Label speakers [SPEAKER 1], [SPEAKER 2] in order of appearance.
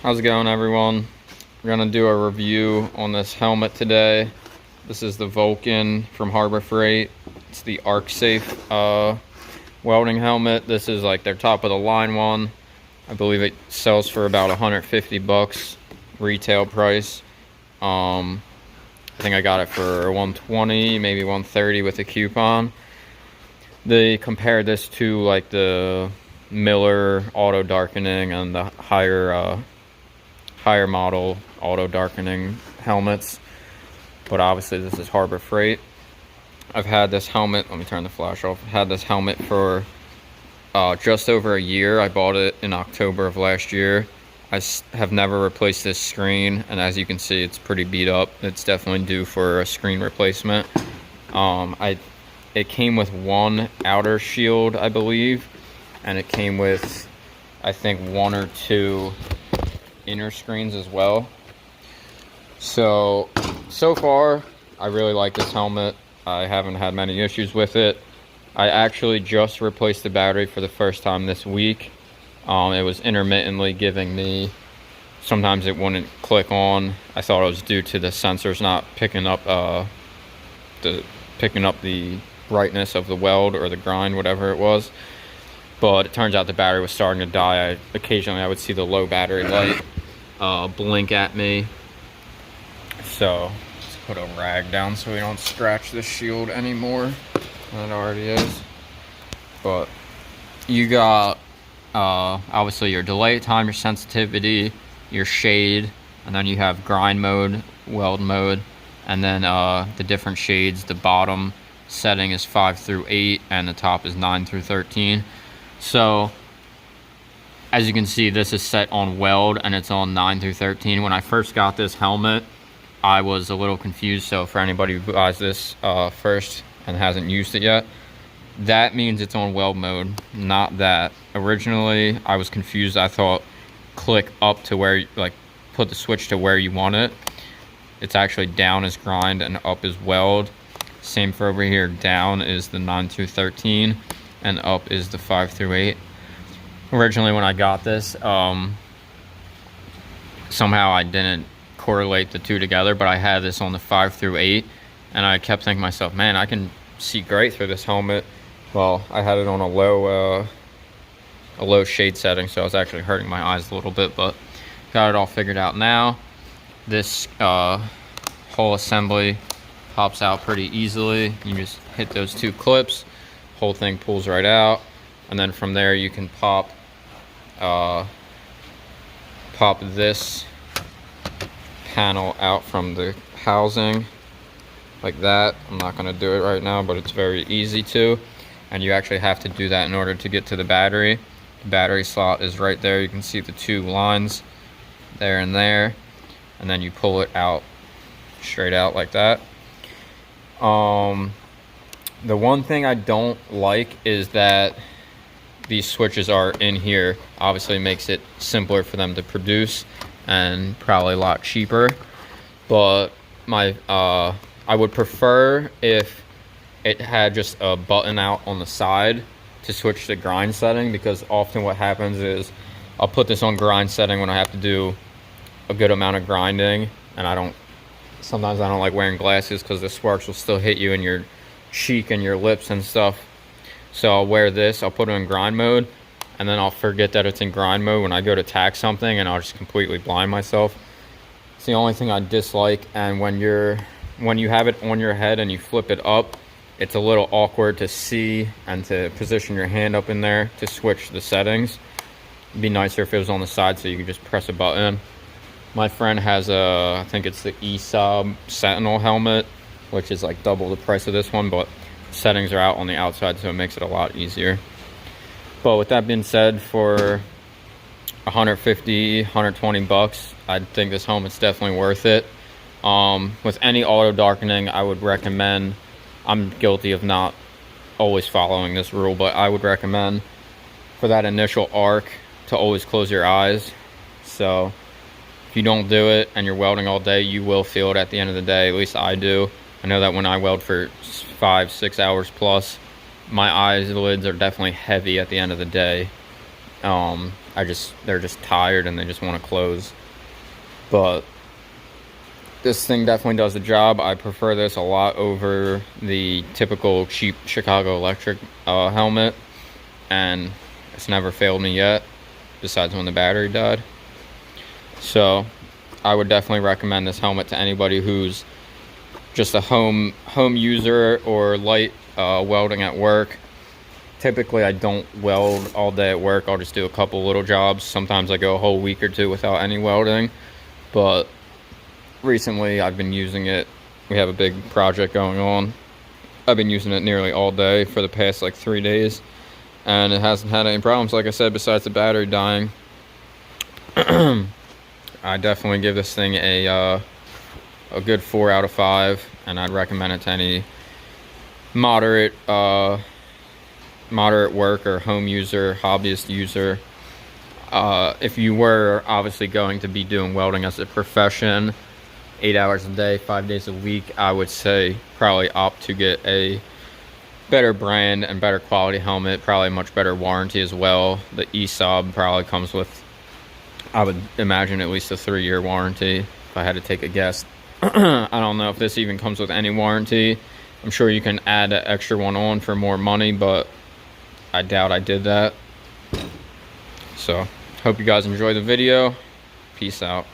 [SPEAKER 1] How's it going, everyone? We're gonna do a review on this helmet today. This is the Vulcan from Harbor Freight. It's the Arc Safe welding helmet. This is like their top of the line one. I believe it sells for about 150 bucks retail price. I think I got it for 120, maybe 130 with a coupon. They compared this to like the Miller auto darkening and the higher model auto darkening helmets, but obviously this is Harbor Freight. I've had this helmet, let me turn the flash off. I've had this helmet for just over a year. I bought it in October of last year. I have never replaced this screen, and as you can see, it's pretty beat up. It's definitely due for a screen replacement. It came with one outer shield, I believe, and it came with, I think, one or two inner screens as well. So far, I really like this helmet. I haven't had many issues with it. I actually just replaced the battery for the first time this week. It was intermittently giving me, sometimes it wouldn't click on. I thought it was due to the sensors not picking up the brightness of the weld or the grind, whatever it was. But it turns out the battery was starting to die. Occasionally I would see the low battery light blink at me. So let's put a rag down so we don't scratch the shield anymore than it already is. But you got obviously your delay time, your sensitivity, your shade, and then you have grind mode, weld mode, and then the different shades. The bottom setting is 5 through 8 and the top is 9 through 13. So as you can see, this is set on weld and it's on 9 through 13. When I first got this helmet, I was a little confused. So for anybody who buys this first and hasn't used it yet, that means it's on weld mode, not that. Originally, I was confused. I thought click up to where, like, put the switch to where you want it. It's actually down is grind and up is weld. Same for over here. Down is the 9 through 13 and up is the 5 through 8. Originally when I got this, somehow I didn't correlate the two together, but I had this on the 5 through 8 and I kept thinking to myself, man, I can see great through this helmet. Well, I had it on a low shade setting, so I was actually hurting my eyes a little bit, but got it all figured out now. This whole assembly pops out pretty easily. You just hit those two clips, whole thing pulls right out, and then from there you can pop this panel out from the housing like that. I'm not going to do it right now, but it's very easy to, and you actually have to do that in order to get to the battery. The battery slot is right there. You can see the two lines there and there, and then you pull it out straight out like that. The one thing I don't like is that these switches are in here. Obviously it makes it simpler for them to produce and probably a lot cheaper, but I would prefer if it had just a button out on the side to switch to grind setting, because often what happens is I'll put this on grind setting when I have to do a good amount of grinding, and sometimes I don't like wearing glasses because the sparks will still hit you in your cheek and your lips and stuff. So I'll wear this, I'll put it in grind mode, and then I'll forget that it's in grind mode when I go to tack something, and I'll just completely blind myself. It's the only thing I dislike. And when you have it on your head and you flip it up, it's a little awkward to see and to position your hand up in there to switch the settings. It'd be nicer if it was on the side so you could just press a button. My friend has I think it's the ESOB Sentinel helmet, which is like double the price of this one, but settings are out on the outside, so it makes it a lot easier. But with that being said, for 150, 120 bucks, I think this helmet's definitely worth it. With any auto darkening, I would recommend, I'm guilty of not always following this rule, but I would recommend for that initial arc to always close your eyes. So if you don't do it and you're welding all day, you will feel it at the end of the day. At least I do. I know that when I weld for 5-6 hours plus, my eyelids are definitely heavy at the end of the day. they're just tired and they just want to close. But this thing definitely does the job. I prefer this a lot over the typical cheap Chicago Electric helmet, and it's never failed me yet, besides when the battery died. So I would definitely recommend this helmet to anybody who's just a home user or light welding at work. Typically I don't weld all day at work. I'll just do a couple little jobs. Sometimes I go a whole week or two without any welding, but recently I've been using it. We have a big project going on. I've been using it nearly all day for the past like 3 days, and it hasn't had any problems, like I said, besides the battery dying. I definitely give this thing a good 4 out of 5, and I'd recommend it to any moderate work or home user, hobbyist user. If you were obviously going to be doing welding as a profession, 8 hours a day, 5 days a week, I would say probably opt to get a better brand and better quality helmet, probably much better warranty as well. The ESOB probably comes with, I would imagine, at least a 3-year warranty, if I had to take a guess. I don't know if this even comes with any warranty. I'm sure you can add an extra one on for more money, but I doubt I did that. So, hope you guys enjoy the video. Peace out.